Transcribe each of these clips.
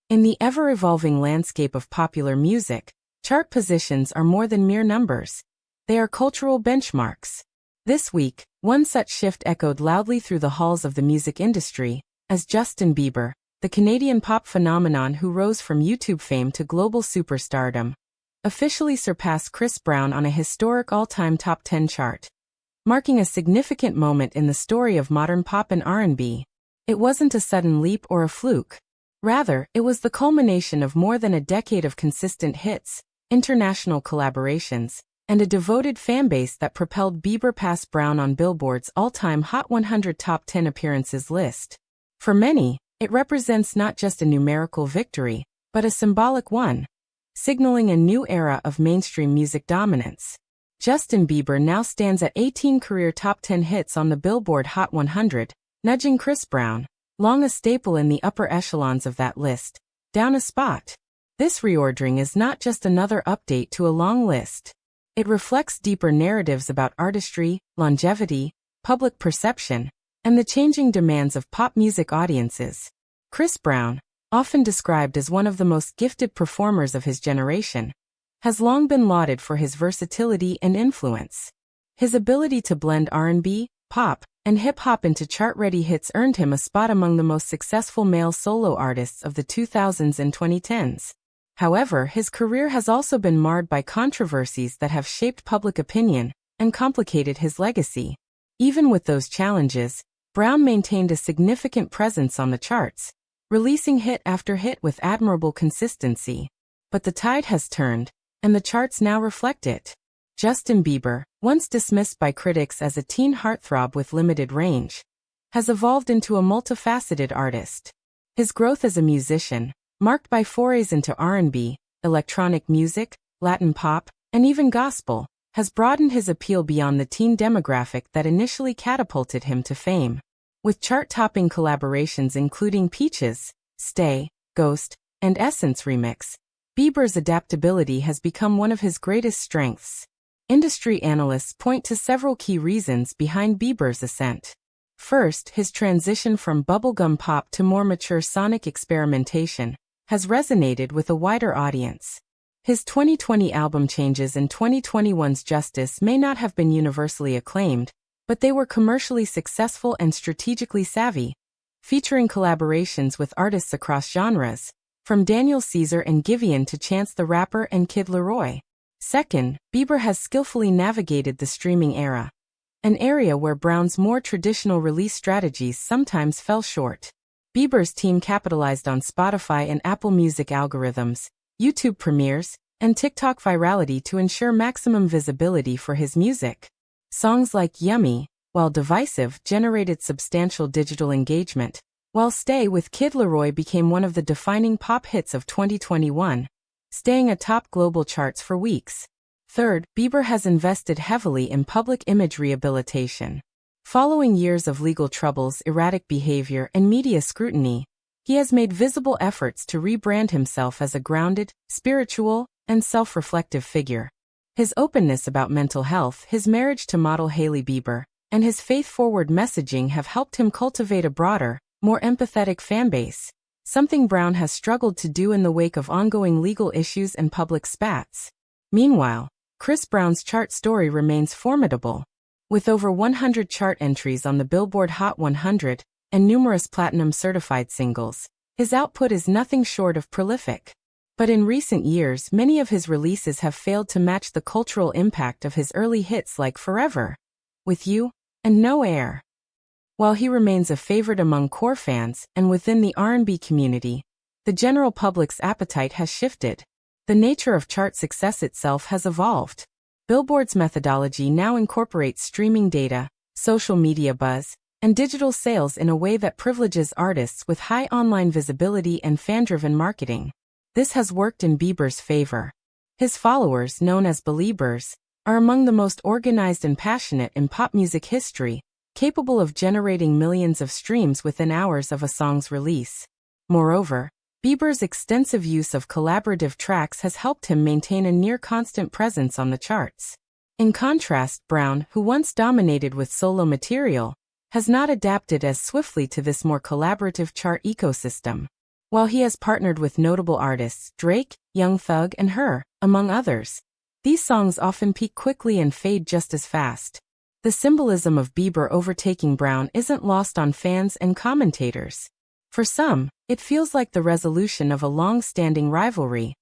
In the ever-evolving landscape of popular music, chart positions are more than mere numbers. They are cultural benchmarks. This week, one such shift echoed loudly through the halls of the music industry, as Justin Bieber, the Canadian pop phenomenon who rose from YouTube fame to global superstardom, officially surpassed Chris Brown on a historic all-time top 10 chart, marking a significant moment in the story of modern pop and R&B. It wasn't a sudden leap or a fluke. Rather, it was the culmination of more than a decade of consistent hits, international collaborations, and a devoted fanbase that propelled Bieber past Brown on Billboard's all-time Hot 100 Top 10 appearances list. For many, it represents not just a numerical victory, but a symbolic one, signaling a new era of mainstream music dominance. Justin Bieber now stands at 18 career top 10 hits on the Billboard Hot 100, nudging Chris Brown, long a staple in the upper echelons of that list, down a spot. This reordering is not just another update to a long list. It reflects deeper narratives about artistry, longevity, public perception, and the changing demands of pop music audiences. Chris Brown, often described as one of the most gifted performers of his generation, has long been lauded for his versatility and influence. His ability to blend R&B, pop, and hip-hop into chart-ready hits earned him a spot among the most successful male solo artists of the 2000s and 2010s. However, his career has also been marred by controversies that have shaped public opinion and complicated his legacy. Even with those challenges, Brown maintained a significant presence on the charts, releasing hit after hit with admirable consistency. But the tide has turned, and the charts now reflect it. Justin Bieber, once dismissed by critics as a teen heartthrob with limited range, has evolved into a multifaceted artist. His growth as a musician, marked by forays into R&B, electronic music, Latin pop, and even gospel, has broadened his appeal beyond the teen demographic that initially catapulted him to fame. With chart-topping collaborations including Peaches, Stay, Ghost, and Essence Remix, Bieber's adaptability has become one of his greatest strengths. Industry analysts point to several key reasons behind Bieber's ascent. First, his transition from bubblegum pop to more mature sonic experimentation has resonated with a wider audience. His 2020 album Changes and 2021's Justice may not have been universally acclaimed, but they were commercially successful and strategically savvy, featuring collaborations with artists across genres, from Daniel Caesar and Giveon to Chance the Rapper and Kid Laroi. Second, Bieber has skillfully navigated the streaming era, an area where Brown's more traditional release strategies sometimes fell short. Bieber's team capitalized on Spotify and Apple Music algorithms, YouTube premieres, and TikTok virality to ensure maximum visibility for his music. Songs like Yummy, while divisive, generated substantial digital engagement, while Stay with Kid Laroi became one of the defining pop hits of 2021, staying atop global charts for weeks. Third, Bieber has invested heavily in public image rehabilitation. Following years of legal troubles, erratic behavior, and media scrutiny, he has made visible efforts to rebrand himself as a grounded, spiritual, and self-reflective figure. His openness about mental health, his marriage to model Hailey Bieber, and his faith-forward messaging have helped him cultivate a broader, more empathetic fanbase, something Brown has struggled to do in the wake of ongoing legal issues and public spats. Meanwhile, Chris Brown's chart story remains formidable. With over 100 chart entries on the Billboard Hot 100 and numerous platinum-certified singles, his output is nothing short of prolific. But in recent years, many of his releases have failed to match the cultural impact of his early hits like Forever, With You, and No Air. While he remains a favorite among core fans and within the R&B community, the general public's appetite has shifted. The nature of chart success itself has evolved. Billboard's methodology now incorporates streaming data, social media buzz, and digital sales in a way that privileges artists with high online visibility and fan-driven marketing. This has worked in Bieber's favor. His followers, known as Beliebers, are among the most organized and passionate in pop music history, capable of generating millions of streams within hours of a song's release. Moreover, Bieber's extensive use of collaborative tracks has helped him maintain a near-constant presence on the charts. In contrast, Brown, who once dominated with solo material, has not adapted as swiftly to this more collaborative chart ecosystem. While he has partnered with notable artists Drake, Young Thug, and Her, among others, these songs often peak quickly and fade just as fast. The symbolism of Bieber overtaking Brown isn't lost on fans and commentators. For some, it feels like the resolution of a long-standing rivalry,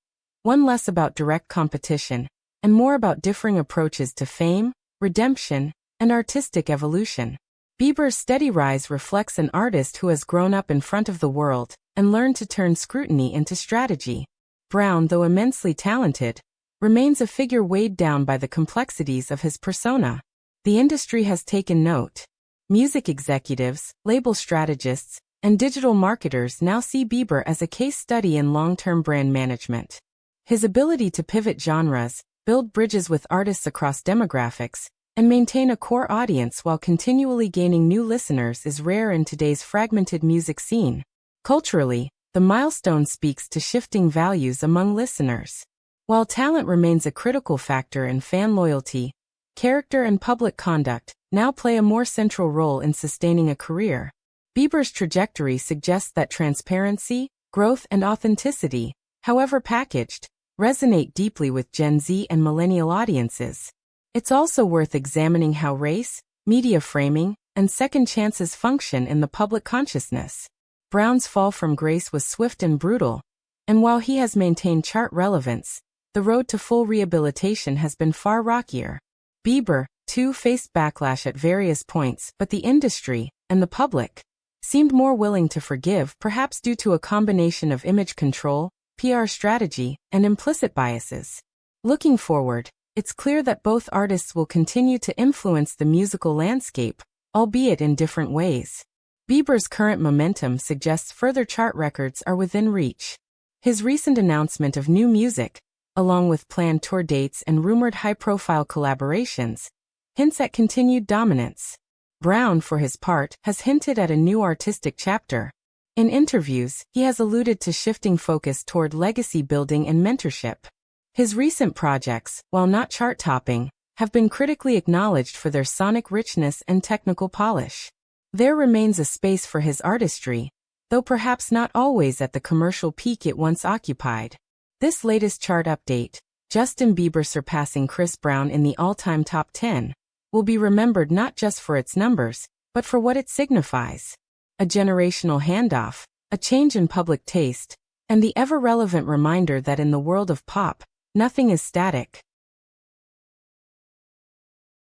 one less about direct competition, and more about differing approaches to fame, redemption, and artistic evolution. Bieber's steady rise reflects an artist who has grown up in front of the world and learned to turn scrutiny into strategy. Brown, though immensely talented, remains a figure weighed down by the complexities of his persona. The industry has taken note. Music executives, label strategists, and digital marketers now see Bieber as a case study in long-term brand management. His ability to pivot genres, build bridges with artists across demographics, and maintain a core audience while continually gaining new listeners is rare in today's fragmented music scene. Culturally, the milestone speaks to shifting values among listeners. While talent remains a critical factor in fan loyalty, character and public conduct now play a more central role in sustaining a career. Bieber's trajectory suggests that transparency, growth, and authenticity, however packaged, resonate deeply with Gen Z and millennial audiences. It's also worth examining how race, media framing, and second chances function in the public consciousness. Brown's fall from grace was swift and brutal, and while he has maintained chart relevance, the road to full rehabilitation has been far rockier. Bieber, too, faced backlash at various points, but the industry, and the public, seemed more willing to forgive, perhaps due to a combination of image control, PR strategy, and implicit biases. Looking forward, it's clear that both artists will continue to influence the musical landscape, albeit in different ways. Bieber's current momentum suggests further chart records are within reach. His recent announcement of new music, along with planned tour dates and rumored high-profile collaborations, hints at continued dominance. Brown, for his part, has hinted at a new artistic chapter. In interviews, he has alluded to shifting focus toward legacy building and mentorship. His recent projects, while not chart-topping, have been critically acknowledged for their sonic richness and technical polish. There remains a space for his artistry, though perhaps not always at the commercial peak it once occupied. This latest chart update, Justin Bieber surpassing Chris Brown in the all-time top 10, will be remembered not just for its numbers, but for what it signifies. A generational handoff, a change in public taste, and the ever-relevant reminder that in the world of pop, nothing is static.